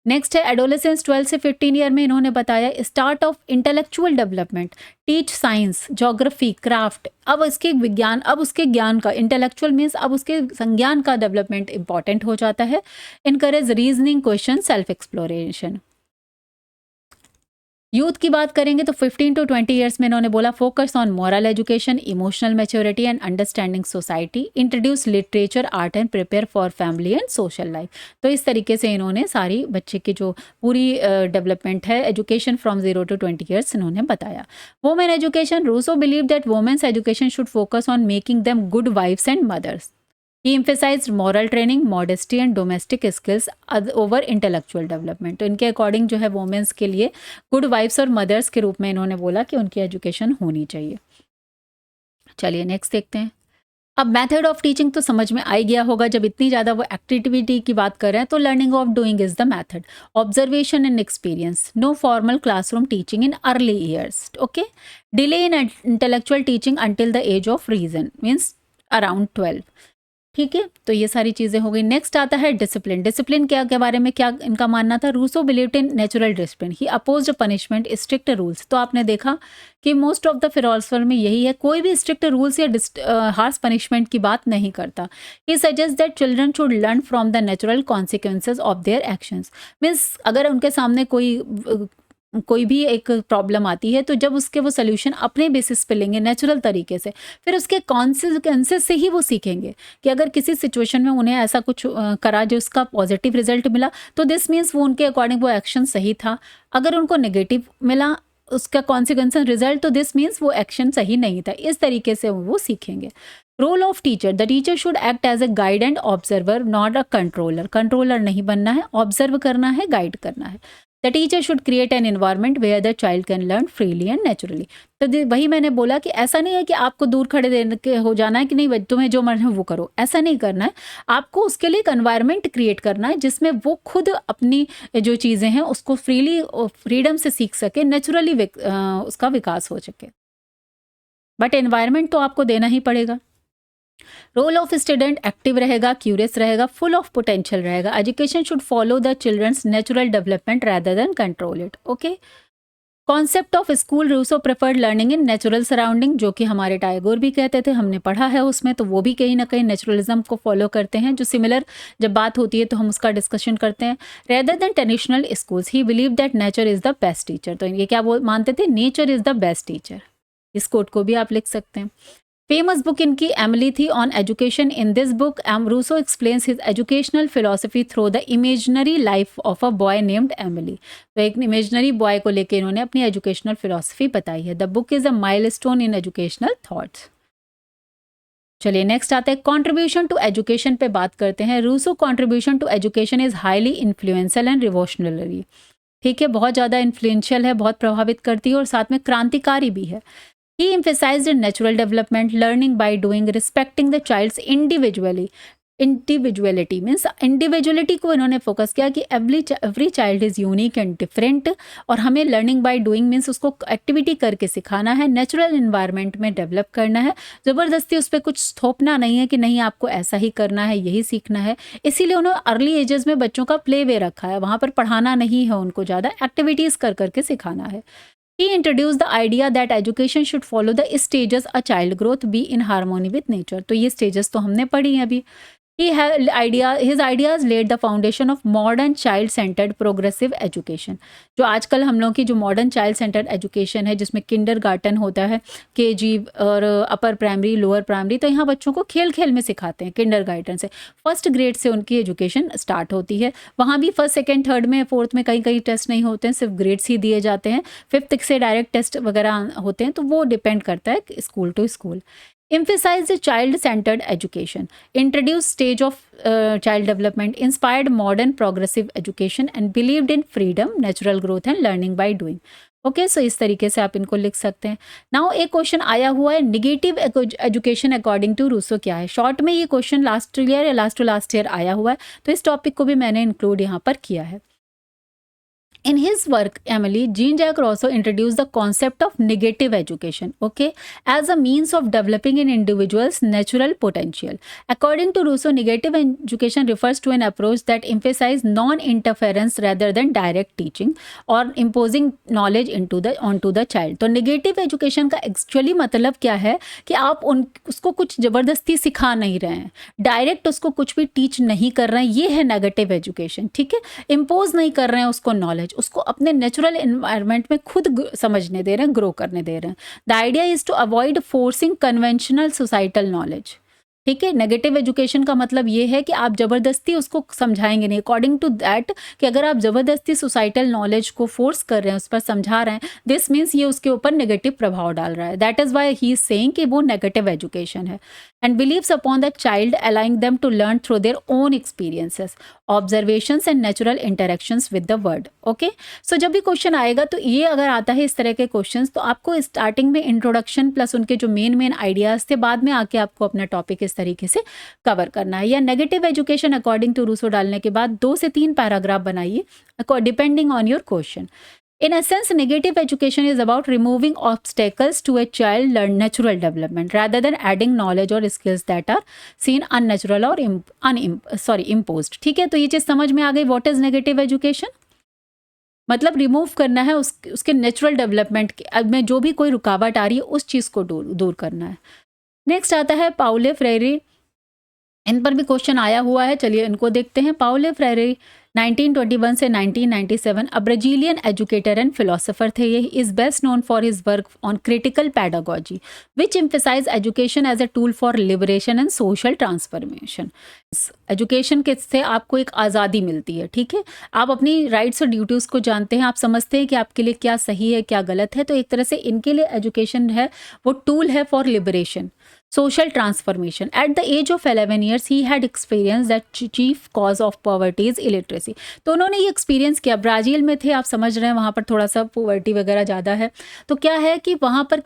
Next है एडोलेसेंस 12 से 15 ईयर में इन्होंने बताया start of intellectual development. Teach science, geography, craft. अब इसके विज्ञान, अब उसके ज्ञान का, इंटेलेक्चुअल मीन्स अब उसके संज्ञान का डेवलपमेंट इंपॉर्टेंट हो जाता है। Encourage reasoning, question, self exploration. Youth की बात करेंगे तो 15 to 20 ईयर्स में इन्होंने बोला focus on moral education, emotional maturity and understanding society, introduce literature, art and prepare for family and social life. तो इस तरीके से इन्होंने सारी बच्चे की जो पूरी डेवलपमेंट है एजुकेशन फ्रॉम 0 to 20 ईयर्स इन्होंने बताया। Women education, Rousseau believe that women's education should focus on making them good wifes and mothers. He emphasized moral training, modesty and domestic skills over intellectual development। तो इनके according जो है women's के लिए good wives और mother's के रूप में इन्होंने बोला कि उनकी एजुकेशन होनी चाहिए। चलिए नेक्स्ट देखते हैं। अब मेथड ऑफ टीचिंग तो समझ में आ ही गया होगा, जब इतनी ज़्यादा वो एक्टिविटी की बात कर रहे हैं तो learning of doing is the method. Observation and experience, no formal classroom teaching in early years. Okay, delay in intellectual teaching until the age of reason, means around 12। ठीक है, तो ये सारी चीज़ें हो गई। नेक्स्ट आता है डिसिप्लिन। डिसिप्लिन क्या के बारे में क्या इनका मानना था? Rousseau believed in natural discipline, he opposed punishment, strict rules. तो आपने देखा कि मोस्ट ऑफ द फिलोसफर में यही है, कोई भी स्ट्रिक्ट रूल्स या हार्श पनिशमेंट की बात नहीं करता। He suggest that children should learn from the natural consequences of their actions. Means अगर उनके सामने कोई भी एक प्रॉब्लम आती है तो जब उसके वो सोल्यूशन अपने बेसिस पे लेंगे नेचुरल तरीके से, फिर उसके कॉन्सिक्वेंसेस से ही वो सीखेंगे कि अगर किसी सिचुएशन में उन्हें ऐसा कुछ करा जो उसका पॉजिटिव रिजल्ट मिला तो दिस मीन्स वो उनके अकॉर्डिंग वो एक्शन सही था। अगर उनको नेगेटिव मिला उसका कॉन्सिक्वेंस रिजल्ट तो दिस मीन्स वो एक्शन सही नहीं था। इस तरीके से वो सीखेंगे। Role of teacher, the teacher should act as a guide and observer, not a controller. Controller नहीं बनना है, ऑब्जर्व करना है, गाइड करना है। The teacher should create an environment where the child can learn freely and naturally. तो वही मैंने बोला कि ऐसा नहीं है कि आपको दूर खड़े देने के हो जाना है कि नहीं तुम्हें जो मन है वो करो, ऐसा नहीं करना है। आपको उसके लिए एक एनवायरमेंट क्रिएट करना है जिसमें वो खुद अपनी जो चीज़ें हैं उसको फ्रीडम से सीख सके, नेचुरली उसका विकास हो सके। बट एनवायरमेंट तो आपको देना ही पड़ेगा। रोल ऑफ स्टूडेंट, एक्टिव रहेगा, क्यूरियस रहेगा, फुल ऑफ पोटेंशियल रहेगा। Education should follow the children's natural development rather than control it. Okay, concept of school, Rousseau preferred learning in natural surrounding, जो कि हमारे टैगोर भी कहते थे, हमने पढ़ा है उसमें, तो वो भी कहीं ना कहीं नेचुरलिज्म को फॉलो करते हैं। जो सिमिलर जब बात होती है तो हम उसका डिस्कशन करते हैं। Rather than traditional schools, he believe that nature is the best teacher. तो ये क्या मानते थे? Nature is the best teacher. इस कोट को भी आप लिख सकते हैं। फेमस बुक इनकी एमिली थी on education. In this book Rousseau explains his educational philosophy through the imaginary life of a boy named Emile. तो एक इमेजनरी बॉय को लेकर इन्होंने अपनी एजुकेशनल फिलोसफी बताई है। The book is a milestone in educational thoughts. चलिए next आता है कॉन्ट्रीब्यूशन टू एजुकेशन पे बात करते हैं। Rousseau contribution to education is highly influential and revolutionary. ठीक है, बहुत ज़्यादा इन्फ्लुएंशियल है, बहुत प्रभावित करती है और साथ में क्रांतिकारी भी है। He emphasized natural development, learning by doing, respecting the child's individuality means individuality को इन्होंने फोकस किया कि every child is unique and different और हमें learning by doing means उसको एक्टिविटी करके सिखाना है, नेचुरल इन्वायरमेंट में डेवलप करना है। ज़बरदस्ती उस पर कुछ थोपना नहीं है कि नहीं आपको ऐसा ही करना है, यही सीखना है। इसीलिए उन्होंने अर्ली एजेस में बच्चों का प्ले वे रखा है, वहाँ पर पढ़ाना नहीं है, उनको ज़्यादा एक्टिविटीज़ कर करके सिखाना है। He introduced the idea that education should follow the stages a child growth, be in harmony with nature। तो ये stages तो हमने पढ़ी हैं अभी। His ideas laid the foundation of modern child-centered progressive education। जो आजकल हम लोगों की जो मॉडर्न चाइल्ड सेंटर्ड एजुकेशन है जिसमें किंडरगार्टन होता है, केजी और अपर प्राइमरी, लोअर प्राइमरी, तो यहाँ बच्चों को खेल खेल में सिखाते हैं। किंडरगार्टन से फर्स्ट ग्रेड से उनकी एजुकेशन स्टार्ट होती है। वहाँ भी फर्स्ट सेकेंड थर्ड में फोर्थ में कहीं कहीं टेस्ट नहीं होते हैं, सिर्फ ग्रेड्स ही दिए जाते हैं। फिफ्थ से डायरेक्ट टेस्ट वगैरह होते हैं, तो वो डिपेंड करता है school to school. emphasized the child-centered education, introduced stage of child development, inspired modern progressive education and believed in freedom, natural growth and learning by doing. Okay so इस तरीके से आप इनको लिख सकते हैं. नाउ एक क्वेश्चन आया हुआ है, negative education according to Rousseau क्या है. शॉर्ट में ये क्वेश्चन लास्ट ईयर या लास्ट टू लास्ट ईयर आया हुआ है, तो इस टॉपिक को भी मैंने इंक्लूड यहाँ पर किया है. In his work, Emily, Jean-Jacques Rousseau introduced the concept of negative education, okay, as a means of developing an individual's natural potential. According to Rousseau, negative education refers to an approach that emphasizes non-interference rather than direct teaching or imposing knowledge onto the child. तो negative education का actually मतलब क्या है कि आप उसको कुछ ज़बरदस्ती सिखा नहीं रहे हैं, डायरेक्ट उसको कुछ भी टीच नहीं कर रहे हैं, ये है नेगेटिव एजुकेशन. ठीक है, इम्पोज नहीं कर रहे हैं उसको नॉलेज, उसको अपने नेचुरल एनवायरनमेंट में खुद समझने दे रहे हैं, ग्रो करने दे रहे हैं. The idea is to avoid forcing conventional societal knowledge. ठीक है, नेगेटिव एजुकेशन का मतलब ये है कि आप ज़बरदस्ती उसको समझाएंगे नहीं. अकॉर्डिंग टू दैट कि अगर आप ज़बरदस्ती सोसाइटल नॉलेज को फोर्स कर रहे हैं, उस पर समझा रहे हैं, दिस मीन्स ये उसके ऊपर नेगेटिव प्रभाव डाल रहा है. That is why he is saying कि वो नेगेटिव एजुकेशन है. And believes upon the child allowing them to learn through their own experiences, observations and natural interactions with the world. Okay, so जब भी question आएगा तो ये अगर आता है इस तरह के क्वेश्चंस, तो आपको स्टार्टिंग में इंट्रोडक्शन प्लस उनके जो मेन आइडियाज़ थे, बाद में आके आपको अपना टॉपिक इस तरीके से कवर करना है. या negative education according to Rousseau डालने के बाद 2 से 3 पैराग्राफ बनाइए depending on your question. In essence, negative education is about removing obstacles to a child learn natural development rather than adding knowledge or skills that are seen unnatural or imposed. ठीक है, तो ये चीज़ समझ में आ गई. What is negative education? मतलब remove करना है उसके नेचुरल डेवलपमेंट में जो भी कोई रुकावट आ रही है उस चीज़ को दूर करना है. नेक्स्ट आता है पाउले फ्रेरे. इन पर भी क्वेश्चन आया हुआ है, चलिए इनको देखते हैं. पाउले फ्रेरे 1921 से 1997 a Brazilian educator and philosopher थे. ये is best known for his work on critical pedagogy which emphasize education as a tool for liberation and social transformation. Education के से आपको एक आज़ादी मिलती है. ठीक है, आप अपनी राइट्स और ड्यूटीज़ को जानते हैं, आप समझते हैं कि आपके लिए क्या सही है क्या गलत है. तो एक तरह से इनके लिए एजुकेशन है वो टूल है for liberation, social transformation. At the age of 11 years, he had experienced that chief cause of poverty is illiteracy. तो उन्होंने ये एक्सपीरियंस किया. ब्राज़ील में थे, आप समझ रहे हैं, वहाँ पर थोड़ा सा पोवर्टी वगैरह ज़्यादा है. तो क्या है कि वहाँ पर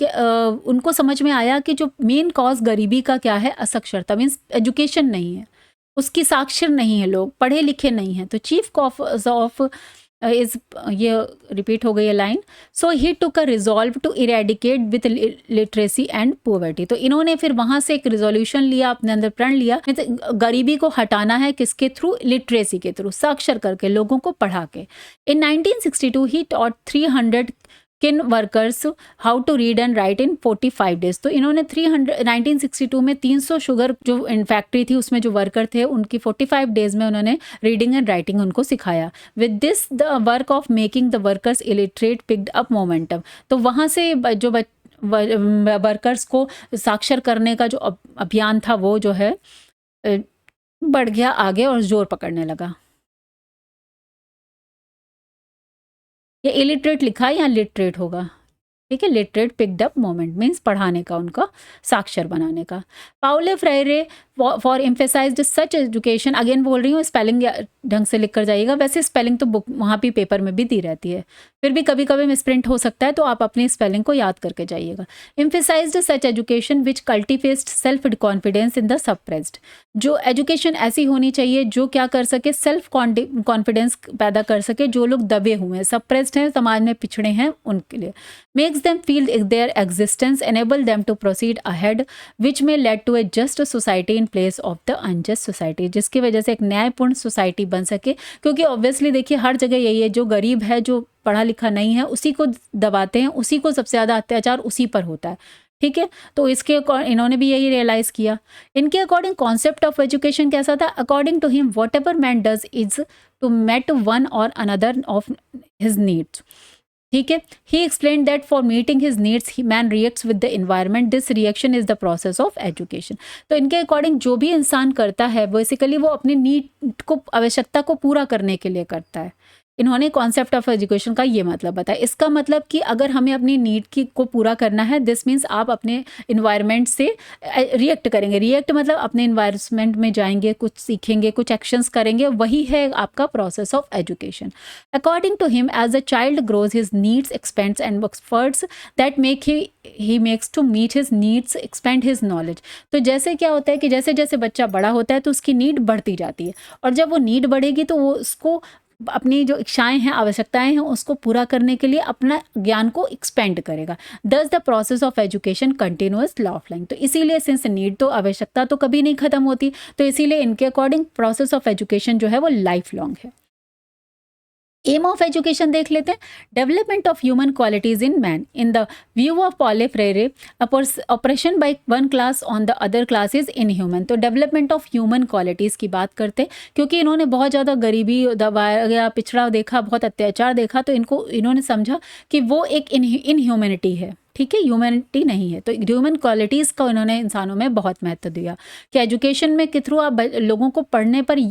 उनको समझ में आया कि जो मेन कॉज गरीबी का क्या है, असाक्षरता, मीन्स एजुकेशन नहीं है, उसकी साक्षर नहीं है, लोग पढ़े लिखे नहीं हैं. तो चीफ कॉज ऑफ इज ये रिपीट हो गई है line. So he took a resolve to eradicate with literacy and poverty. तो इन्होंने फिर वहाँ से एक रिजोल्यूशन लिया, अपने अंदर प्रण लिया, गरीबी को हटाना है. किसके थ्रू? लिटरेसी के थ्रू, साक्षर करके, लोगों को पढ़ा के. इन 1962 ही taught 300 cane workers how to read and write in 45 days. तो इन्होंने 1962 में 300 शुगर जो इन फैक्ट्री थी उसमें जो वर्कर थे उनकी 45 डेज में उन्होंने रीडिंग एंड राइटिंग उनको सिखाया. With this the work of making the workers illiterate picked up momentum. तो वहाँ से जो वर्कर्स को साक्षर करने का जो अभियान था वो जो है बढ़ गया आगे और जोर पकड़ने लगा. ये इलिटरेट लिखा है, यहाँ लिटरेट होगा. ठीक है, literate picked up moment means पढ़ाने का, उनका साक्षर बनाने का. Paulo Freire for emphasized such education, again बोल रही हूँ स्पेलिंग ढंग से लिख कर जाइएगा. वैसे स्पेलिंग तो बुक वहाँ भी पेपर में भी दी रहती है, फिर भी कभी कभी मिसप्रिंट हो सकता है, तो आप अपनी स्पेलिंग को याद करके जाइएगा. Emphasised such education which cultivates self confidence in the suppressed. जो एजुकेशन ऐसी होनी चाहिए जो क्या कर सके, सेल्फ कॉन्फिडेंस पैदा कर सके. जो लोग दबे हुए हैं, सप्रेस्ड हैं, समाज में पिछड़े हैं, उनके लिए. Makes them feel their existence, enable them to proceed ahead, which may lead to a just society in place of the unjust society. जिसकी वजह से एक न्यायपूर्ण सोसाइटी बन सके. क्योंकि ऑब्वियसली देखिए हर जगह यही है, जो गरीब है, जो पढ़ा लिखा नहीं है, उसी को दबाते हैं, उसी को सबसे ज़्यादा अत्याचार उसी पर होता है. ठीक है, तो इसके इन्होंने भी यही रियलाइज़ किया. इनके अकॉर्डिंग कॉन्सेप्ट ऑफ एजुकेशन कैसा था? According to him whatever man does is to meet one or another of his needs. ठीक है, he explain that for meeting his needs man reacts with the environment. This reaction is the process of education. तो इनके according जो भी इंसान करता है basically वो अपनी नीड को, आवश्यकता को पूरा करने के लिए करता है. इन्होंने कॉन्सेप्ट ऑफ एजुकेशन का ये मतलब बताया। इसका मतलब कि अगर हमें अपनी नीड की को पूरा करना है, दिस मीन्स आप अपने इन्वायरमेंट से रिएक्ट करेंगे। रिएक्ट मतलब अपने इन्वायरमेंट में जाएंगे, कुछ सीखेंगे, कुछ एक्शंस करेंगे, वही है आपका process of education. According to him, as a child grows his needs expands and experts that make he makes to meet his needs expand his knowledge. तो जैसे क्या होता है कि जैसे जैसे बच्चा बड़ा होता है तो उसकी नीड बढ़ती जाती है, और जब वो नीड बढ़ेगी तो वो उसको अपनी जो इच्छाएं हैं, आवश्यकताएं हैं, उसको पूरा करने के लिए अपना ज्ञान को एक्सपेंड करेगा। दस the process of education continuous life. तो इसीलिए सिंस नीड तो आवश्यकता तो कभी नहीं खत्म होती, तो इसीलिए इनके अकॉर्डिंग प्रोसेस ऑफ एजुकेशन जो है वो लाइफ लॉन्ग है। एम ऑफ एजुकेशन देख लेते हैं। Development of human qualities in man in the view of Paulo Freire, operation by one class on the other class is inhuman. तो development of human qualities की बात करते हैं, क्योंकि इन्होंने बहुत ज़्यादा गरीबी, दबाया गया, पिछड़ा देखा, बहुत अत्याचार देखा, तो इन्होंने समझा कि वो एक इनह्यूमैनिटी है, ठीक है, ह्यूमैनिटी नहीं है। तो ह्यूमन क्वालिटीज़ को इन्होंने इंसानों में बहुत महत्व दिया कि एजुकेशन में के थ्रू आप लोगों को पढ़ने पर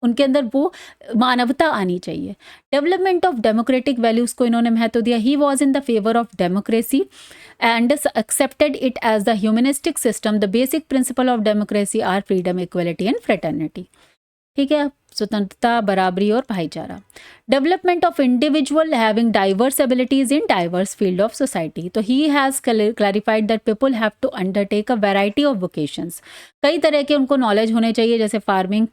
उनके अंदर वो मानवता आनी चाहिए। डेवलपमेंट ऑफ डेमोक्रेटिक वैल्यूज़ को इन्होंने महत्व दिया। He was in the favour of democracy and accepted it as the humanistic system. The basic principle of democracy are freedom, equality and fraternity. ठीक है, स्वतंत्रता, बराबरी और भाईचारा। Development of individual having diverse abilities in diverse field of society. तो he has clarified that people have to undertake a variety of vocations. कई तरह के उनको नॉलेज होने चाहिए, जैसे फार्मिंग,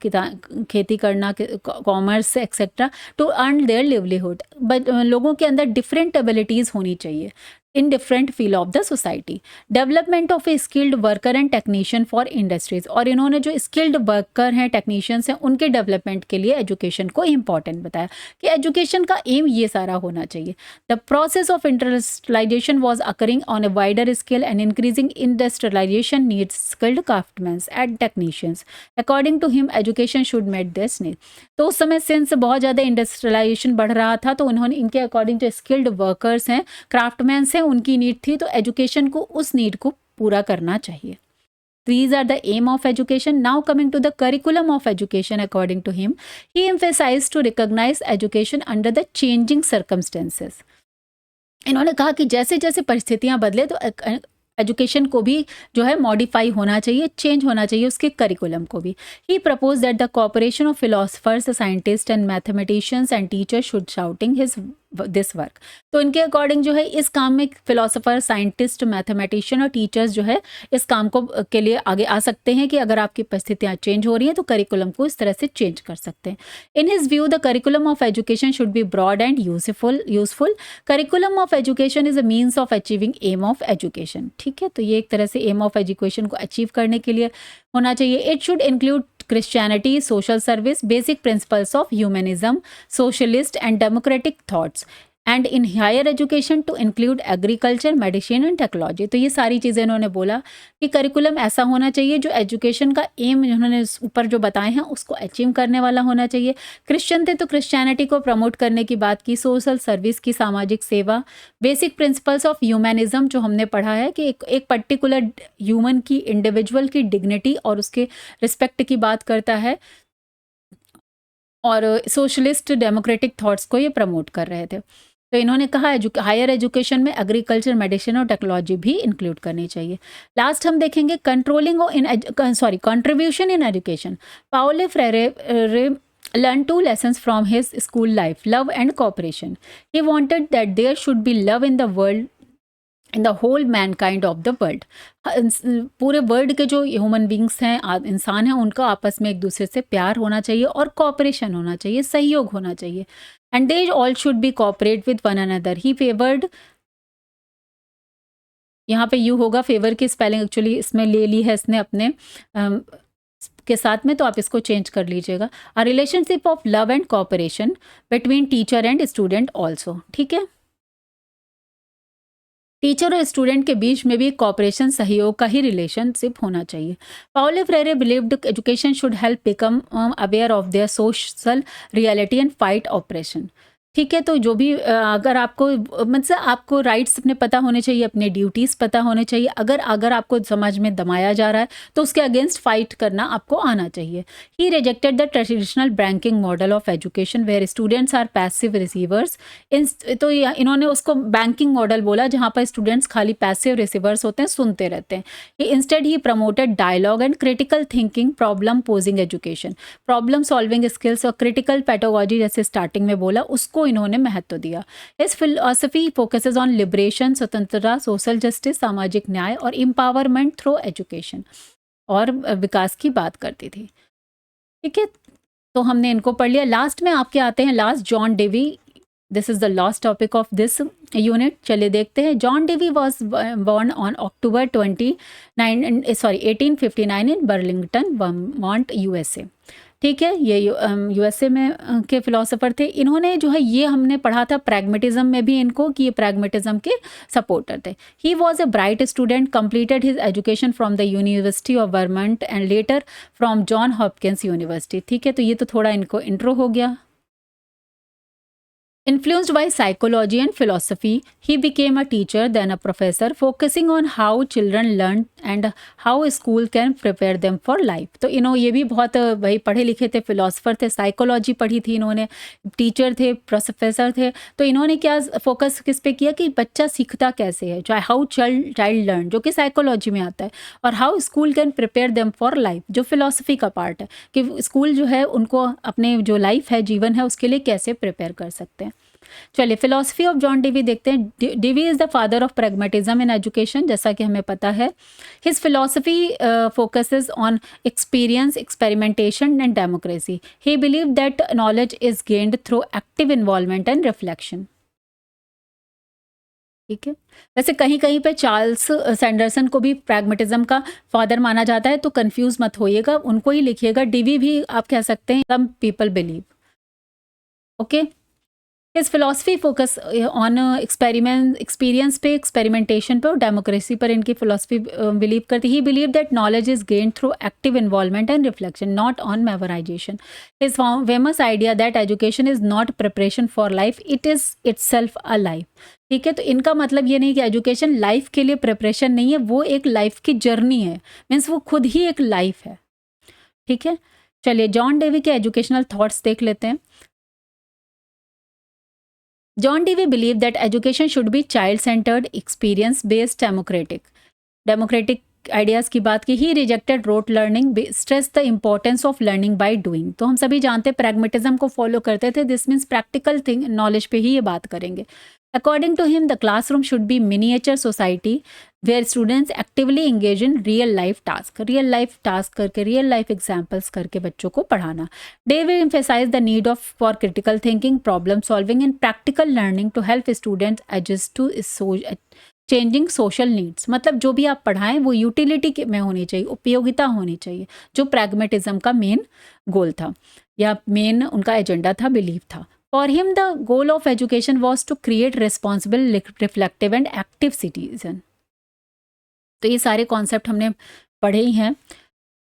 खेती करना, commerce etcetera, to earn their livelihood. But लोगों के अंदर डिफरेंट एबिलिटीज़ होनी चाहिए in different field of the society. Development of a skilled worker and technician for industries. और इन्होंने जो स्किल्ड वर्कर हैं, टेक्नीशियंस हैं, उनके डेवलपमेंट के लिए एजुकेशन को इंपॉर्टेंट बताया कि एजुकेशन का एम ये सारा होना चाहिए। The process of industrialization was occurring on a wider scale and increasing industrialization needs skilled craftsman and technicians. According to him, education should meet this need. तो उस समय सिंस बहुत ज़्यादा इंडस्ट्रियलाइजेशन बढ़ रहा था, तो उन्होंने इनके अकॉर्डिंग जो स्किल्ड वर्कर्स हैं, क्राफ्टमैन्स हैं, उनकी नीड थी, तो एजुकेशन को उस नीड को पूरा करना चाहिए। These are the aim of education. Now coming to the curriculum of education, according to him, he emphasized to recognize education under the changing circumstances. इन्होंने कहा कि जैसे जैसे परिस्थितियां बदले तो एजुकेशन को भी जो है मॉडिफाई होना चाहिए, चेंज होना चाहिए उसके करिकुलम को भी। He propose that the cooperation of philosophers, scientist and mathematicians and teachers should shouting his this work. तो इनके अकॉर्डिंग जो है इस काम में फिलोसफर, साइंटिस्ट, मैथमेटिशियन और टीचर्स जो है इस काम को के लिए आगे आ सकते हैं कि अगर आपकी परिस्थितियाँ चेंज हो रही हैं तो करिकुलम को इस तरह से चेंज कर सकते हैं। In his view, the curriculum of education should be broad and useful. Curriculum of education is a means of achieving aim of education. ठीक है, तो ये एक तरह से एम ऑफ एजुकेशन को अचीव करने के लिए होना चाहिए। It should include Christianity, social service, basic principles of humanism, socialist and democratic thoughts, and in higher education to include agriculture, medicine and technology। तो ये सारी चीज़ें इन्होंने बोला कि करिकुलम ऐसा होना चाहिए जो एजुकेशन का एम इन्होंने ऊपर जो बताए हैं उसको अचीव करने वाला होना चाहिए। क्रिश्चियन थे तो क्रिश्चियनिटी को प्रमोट करने की बात की, सोशल सर्विस की, सामाजिक सेवा, बेसिक प्रिंसिपल्स ऑफ ह्यूमनिज्म जो हमने पढ़ा है कि एक पर्टिकुलर ह्यूमन की, इंडिविजुअल की डिग्निटी और उसके रिस्पेक्ट की बात करता है, और सोशलिस्ट डेमोक्रेटिक थॉट्स को ये प्रमोट कर रहे थे। तो इन्होंने कहा हायर एजुकेशन में एग्रीकल्चर, मेडिसिन और टेक्नोलॉजी भी इंक्लूड करनी चाहिए। लास्ट हम देखेंगे contribution in education. Paulo Freire learned 2 lessons from his school life: love and cooperation. He wanted that there should be love in the world, in the whole mankind of the world. पूरे world के जो human beings हैं, इंसान हैं, उनका आपस में एक दूसरे से प्यार होना चाहिए और कॉपरेशन होना चाहिए, सहयोग होना चाहिए। And they all should be cooperate with one another. He favoured, यहाँ पे यू होगा, फेवर की स्पेलिंग एक्चुअली इसमें ले ली है इसने अपने के साथ में, तो आप इसको चेंज कर लीजिएगा। A relationship of love and cooperation between teacher and student also. ठीक है, टीचर और स्टूडेंट के बीच में भी कॉपरेशन, सहयोग का ही रिलेशनशिप होना चाहिए। Paulo Freire believed education should help become aware of their social reality and fight operation. ठीक है, तो जो भी अगर आपको मतलब आपको राइट्स अपने पता होने चाहिए, अपने ड्यूटीज़ पता होने चाहिए। अगर आपको समाज में दबाया जा रहा है, तो उसके अगेंस्ट फाइट करना आपको आना चाहिए। He rejected the traditional banking model of education where students are passive receivers. तो इन्होंने उसको बैंकिंग मॉडल बोला, जहाँ पर स्टूडेंट्स खाली पैसिव रिसीवर्स होते हैं, सुनते रहते हैं। Instead he promoted dialogue and critical thinking, problem posing education. Problem solving skills और क्रिटिकल पेडागोजी, जैसे स्टार्टिंग में बोला, उसको इन्होंने महत्व दिया। इस फिलॉसफी फोकसेस ऑन लिबरेशन, स्वतंत्रता, सोशल जस्टिस, सामाजिक न्याय और एम्पावरमेंट थ्रू एजुकेशन, और विकास की बात करती थी। ठीक है, तो हमने इनको पढ़ लिया। लास्ट में आपके आते हैं last, John Dewey. This is the last topic of this unit. चलिए देखते हैं। John Dewey was born on October 1859 in Burlington, Vermont, USA. ठीक है, ये यूएसए में के फिलोसोफर थे। इन्होंने जो है, ये हमने पढ़ा था प्रैग्मेटिज्म में भी इनको, कि ये प्रैग्मेटिज्म के सपोर्टर थे। He was a bright student, completed his education from the university of Vermont and later from John Hopkins university. ठीक है, तो ये तो थोड़ा इनको इंट्रो हो गया। Influenced by psychology and philosophy, he became a teacher, then a professor, focusing on how children learn and how school can prepare them for life. तो ये भी बहुत भाई पढ़े लिखे थे, फिलोसफर थे, साइकोलॉजी पढ़ी थी इन्होंने, टीचर थे, प्रोफेसर थे। तो इन्होंने क्या फोकस किस पे किया कि बच्चा सीखता कैसे है, चाहे हाउ चाइल्ड लर्न, जो कि साइकोलॉजी में आता है, और how school can prepare them for life, जो फिलोसफी का पार्ट है, कि स्कूल जो है उनको अपने जो लाइफ है, जीवन है, उसके लिए कैसे प्रिपेयर कर सकते हैं। चलिए, फिलोसफी ऑफ जॉन डेवी देखते हैं। Dewey is the father of pragmatism in education, जैसा कि हमें पता है। His philosophy focuses on experience, experimentation and democracy. He believe that knowledge is gained through active involvement and reflection. ठीक है, वैसे कहीं कहीं पे चार्ल्स सैंडरसन को भी प्रैग्मेटिज्म का फादर माना जाता है, तो कंफ्यूज मत होइएगा, उनको ही लिखिएगा। डेवी भी आप कह सकते हैं, some people believe. Okay, his philosophy focus on experience पे, एक्सपेरिमेंटेशन पे और डेमोक्रेसी पर इनकी फिलोसफी बिलीव करती। He believe that knowledge is gained through active involvement and reflection, not on memorization. His famous idea that education is not preparation for life, it is itself a life. ठीक है, तो इनका मतलब ये नहीं कि education life के लिए प्रिपरेशन नहीं है, वो एक लाइफ की जर्नी है, मीन्स वो खुद ही एक लाइफ है। ठीक है, चलिए जॉन डेवी के एजुकेशनल थॉट्स देख लेते हैं। John Dewey believed that education should be child-centered, experience-based, democratic. Democratic ideas की बात की। He rejected rote learning, stress the importance of learning by doing. तो हम सभी जानते हैं प्रैग्मेटिज्म को फॉलो करते थे, this means practical thing knowledge पे ही ये बात करेंगे। According to him the classroom should be miniature society where students actively engage in real life task करके, रियल लाइफ एग्जाम्पल्स करके बच्चों को पढ़ाना। Dewey emphasize the need of for critical thinking, problem solving and practical learning to help students adjust to changing social needs. मतलब जो भी आप पढ़ाएं वो यूटिलिटी में होनी चाहिए, उपयोगिता होनी चाहिए, जो प्रैग्मेटिज्म का मेन गोल था या मेन उनका एजेंडा था, बिलीव था। For him the goal of education was to create responsible, reflective and active citizen. तो ये सारे कॉन्सेप्ट हमने पढ़े ही हैं।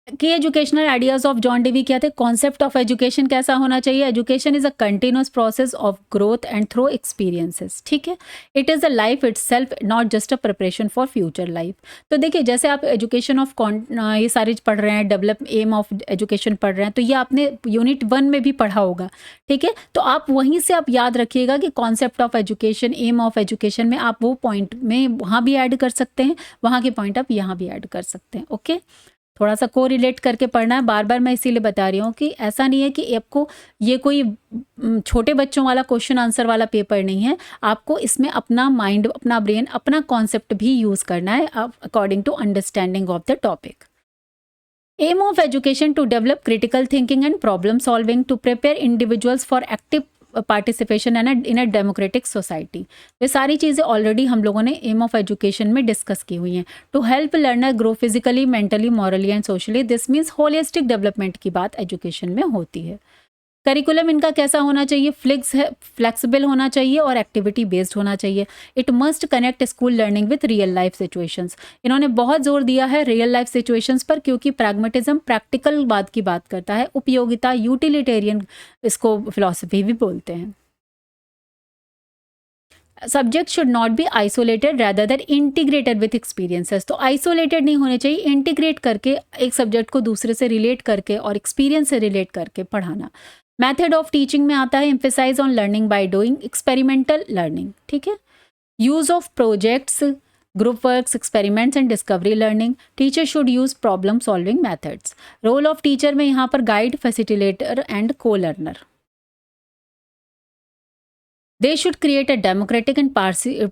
की educational ideas of John Dewey क्या थे? कॉन्सेप्ट ऑफ एजुकेशन कैसा होना चाहिए? Education is a continuous process of growth and through experiences. ठीक है, it is a life itself, not just a preparation for future life. तो देखिए, जैसे आप एजुकेशन ऑफ ये सारे पढ़ रहे हैं, डेवलप एम ऑफ एजुकेशन पढ़ रहे हैं, तो ये आपने यूनिट 1 में भी पढ़ा होगा। ठीक है, तो आप वहीं से आप याद रखिएगा कि concept of education, aim of education में आप वो पॉइंट में वहाँ भी ऐड कर सकते हैं, वहाँ के पॉइंट आप यहाँ भी ऐड कर सकते हैं। ओके, थोड़ा सा को रिलेट करके पढ़ना है। बार बार मैं इसीलिए बता रही हूँ कि ऐसा नहीं है कि आपको ये कोई छोटे बच्चों वाला क्वेश्चन आंसर वाला पेपर नहीं है। आपको इसमें अपना माइंड, अपना ब्रेन, अपना कॉन्सेप्ट भी यूज़ करना है according to understanding of the topic. Aim of education to develop critical thinking and problem solving, to prepare individuals for active participation in a democratic society. ये सारी चीज़ें ऑलरेडी हम लोगों ने एम ऑफ एजुकेशन में discuss की हुई हैं। To help learner grow physically, mentally, morally and socially, this means holistic development की बात एजुकेशन में होती है। करिकुलम इनका कैसा होना चाहिए? फ्लेक्सिबल होना चाहिए और एक्टिविटी बेस्ड होना चाहिए। It must connect school learning with real life situations. इन्होंने बहुत जोर दिया है रियल लाइफ सिचुएशंस पर, क्योंकि प्रैग्मेटिज्म प्रैक्टिकल बात की बात करता है, उपयोगिता, यूटिलिटेरियन इसको फिलॉसफी भी बोलते हैं। Subject should not be isolated rather than integrated with experiences. तो आइसोलेटेड नहीं होने चाहिए, इंटीग्रेट करके एक सब्जेक्ट को दूसरे से रिलेट करके और एक्सपीरियंस से रिलेट करके पढ़ाना। मेथड ऑफ टीचिंग में आता है emphasize on learning by doing, experimental learning, ठीक है। Use of projects, group works, experiments and discovery learning. Teacher should use problem solving methods. Role of teacher में यहाँ पर guide, facilitator and co learner. They should create a democratic and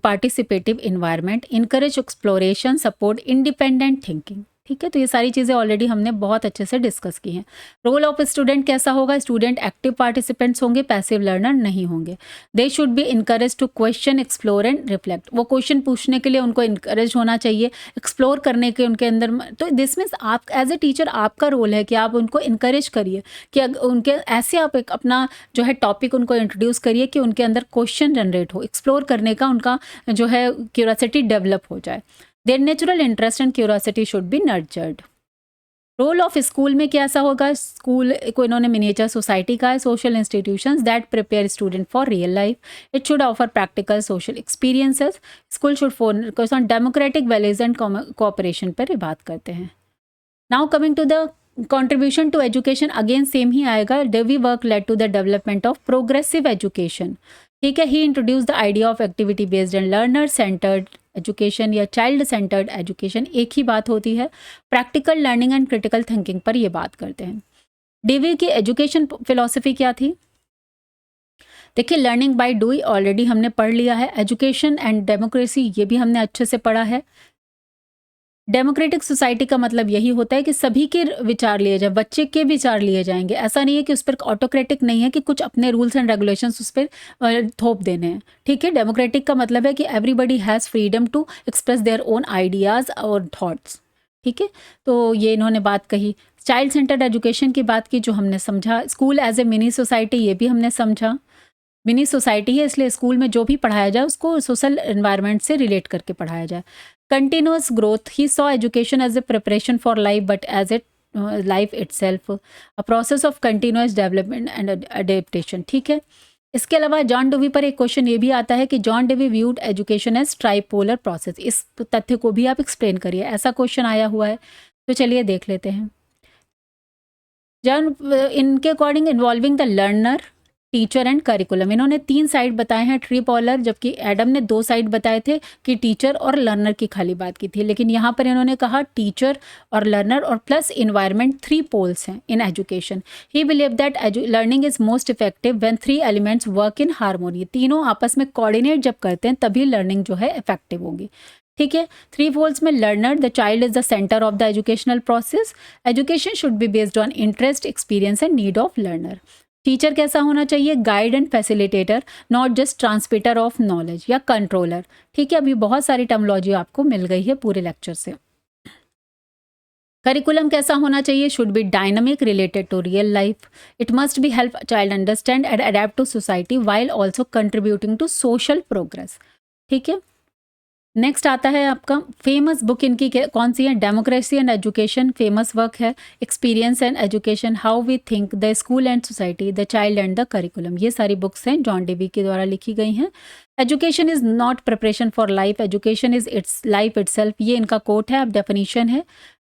participative environment, encourage exploration, support independent thinking। ठीक है, तो ये सारी चीज़ें already हमने बहुत अच्छे से डिस्कस की हैं। रोल ऑफ स्टूडेंट कैसा होगा? स्टूडेंट एक्टिव पार्टिसिपेंट्स होंगे, पैसिव लर्नर नहीं होंगे। They should be encourage to question, explore and reflect. वो क्वेश्चन पूछने के लिए उनको इनकरेज होना चाहिए, एक्सप्लोर करने के उनके अंदर। तो दिस मीन्स आप एज ए टीचर आपका रोल है कि आप उनको इनकरेज करिए कि उनके ऐसे आप एक अपना जो है टॉपिक उनको इंट्रोड्यूस करिए कि उनके अंदर क्वेश्चन जनरेट हो, एक्सप्लोर करने का उनका जो है क्यूरियोसिटी डेवलप हो जाए। Their natural interest and curiosity should be nurtured। Role of school में कैसा होगा? स्कूल को इन्होंने मिनिएचर सोसाइटी का है, social institutions that prepare student for real life. It should offer practical social experiences. School should focus on democratic values and cooperation पर ये बात करते हैं। Now coming to the contribution to education, again same ही आएगा। Dewey work led to the development of progressive education. ठीक है, he introduce the idea of activity based and learner centred education या चाइल्ड सेंटर्ड एजुकेशन, एक ही बात होती है। Practical learning and critical thinking पर ये बात करते हैं। डेवी की एजुकेशन फिलॉसफी क्या थी? देखिए, लर्निंग बाय डूइंग ऑलरेडी हमने पढ़ लिया है। एजुकेशन एंड डेमोक्रेसी, ये भी हमने अच्छे से पढ़ा है। डेमोक्रेटिक सोसाइटी का मतलब यही होता है कि सभी के विचार लिए जाए, बच्चे के विचार लिए जाएंगे। ऐसा नहीं है कि उस पर ऑटोक्रेटिक नहीं है कि कुछ अपने रूल्स एंड रेगुलेशंस उस पर थोप देने हैं। ठीक है, डेमोक्रेटिक का मतलब है कि everybody has freedom to express their own ideas और थॉट्स। ठीक है, तो ये इन्होंने बात कही। चाइल्ड सेंटर्ड एजुकेशन की बात की, जो हमने समझा। School as a mini society, ये भी हमने समझा। मिनी सोसाइटी है, इसलिए स्कूल में जो भी पढ़ाया जाए उसको सोशल एनवायरनमेंट से रिलेट करके पढ़ाया जाए। Continuous growth, he saw education as a preparation for life but as a life itself, a process of continuous development and adaptation. ठीक है, इसके अलावा जॉन डेवी पर एक क्वेश्चन ये भी आता है कि John Dewey viewed education as tripolar process. इस तथ्य को भी आप एक्सप्लेन करिए, ऐसा क्वेश्चन आया हुआ है। तो चलिए देख लेते हैं। जॉन इनके according involving the learner, teacher and curriculum, इन्होंने 3 साइड बताए हैं ट्रिपोलर, जबकि एडम ने 2 साइड बताए थे कि टीचर और लर्नर की खाली बात की थी। लेकिन यहाँ पर इन्होंने कहा टीचर और लर्नर और प्लस इन्वायरमेंट 3 पोल्स हैं in education. He believe that learning is most effective when 3 elements work in harmony. तीनों आपस में कोऑर्डिनेट जब करते हैं तभी लर्निंग जो है इफेक्टिव होगी। ठीक है, 3 पोल्स में learner, the child is the centre of the educational process. Education should be based on interest, experience and need of learner. Teacher कैसा होना चाहिए? Guide and facilitator, not just transmitter of knowledge या controller. ठीक है, अभी बहुत सारी terminology आपको मिल गई है पूरे लेक्चर से। करिकुलम कैसा होना चाहिए? Should be dynamic, related to real life. It must be help child understand and adapt to society while also contributing to social progress. ठीक है, नेक्स्ट आता है आपका फेमस बुक इनकी कौन सी है? Democracy and education famous work है। Experience and education, how we think, the school and society, the child and the curriculum, ये सारी बुक्स हैं जॉन डेवी के द्वारा लिखी गई हैं। Education is not preparation for life, education is it's life itself, ये इनका कोट है। अब डेफिनेशन है,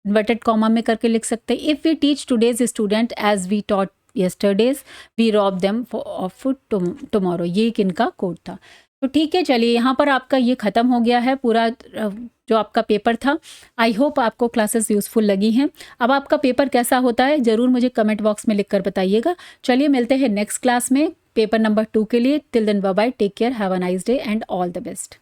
इन्वर्टेड कॉमा में करके लिख सकते हैं। If we teach today's student as we taught yesterday's, we rob them of tomorrow, ये एक इनका कोट था। तो ठीक है, चलिए यहाँ पर आपका ये ख़त्म हो गया है पूरा जो आपका पेपर था। आई होप आपको क्लासेस यूज़फुल लगी हैं। अब आपका पेपर कैसा होता है ज़रूर मुझे कमेंट बॉक्स में लिखकर बताइएगा। चलिए मिलते हैं नेक्स्ट क्लास में पेपर नंबर 2 के लिए। Till then bye bye, take care, have a nice day and all the best.